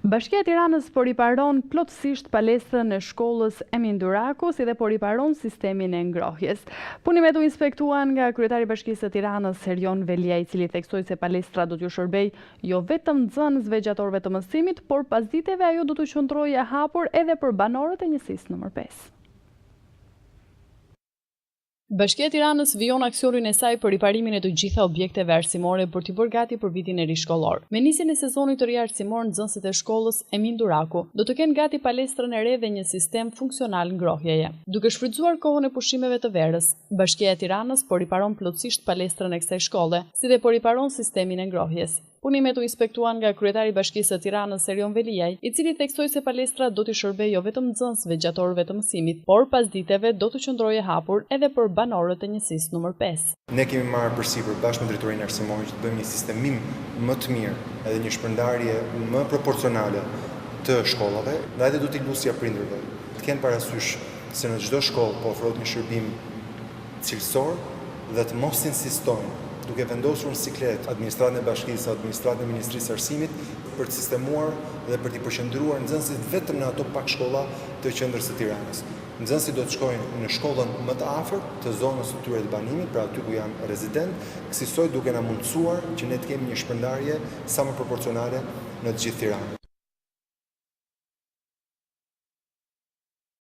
Bashkia e Tiranës po riparon plotësisht palestrën e shkollës Emin Duraku, si dhe po riparon sistemin e ngrohjes. Punimet u inspektuan nga kryetari i Bashkisë së Tiranës Herion Velia, i cili theksoi se palestra do t'ju shërbej jo vetëm nxënësve gjatorëve të mësimit, por pas diteve ajo do të qëndrojë e hapur edhe për banorët e njësisë nr. 5. Bashkia e Tiranës vijon aksionin e saj për riparimin e të gjitha objekteve arsimore për t'i bërë gati për vitin e ri shkollor. Me nisjen e sezonit të ri arsimor, nxënësit e shkollës Emin Duraku do të kenë gati palestrën e re dhe një sistem funksional ngrohjeje. Duke shfrytzuar kohën e pushimeve të verës, Bashkia e Tiranës po riparon plotësisht palestrën e kësaj shkolle, si dhe po riparon sistemin e ngrohjes. Punimet u inspektuan nga kryetari i Bashkisë së Tiranës Herion Velia, i cili theksoi se palestra do t'i shërbejë jo vetëm nxënësve gjatorëve të mësimit, por pas diteve do të qëndrojë hapur edhe për banorët e njësisë nr. 5. Ne kemi marrë përsipër bashkë me drejtorinë arsimore që të bëjmë një sistemim më të mirë edhe një shpërndarje më proporcionale të shkollave, dhe edhe do t'i lusja prindërve. Të kenë parasysh se në çdo shkollë po ofrohet një shërbim cilësor dhe të mos insistojnë duke vendosur në siklet administratën e bashkisë, administratën e Ministrisë së Arsimit për të sistemuar dhe për t'i përqendruar nxënësit vetëm në ato pak shkolla të qendrës së Tiranës. Nxënësit do të shkojnë në shkollën më të afërt të zonës së tyre të banimit, pra aty ku janë rezident, kësaj duke na mundësuar që ne të kemi një shpërndarje sa më proporcionale në të gjithë Tiranën.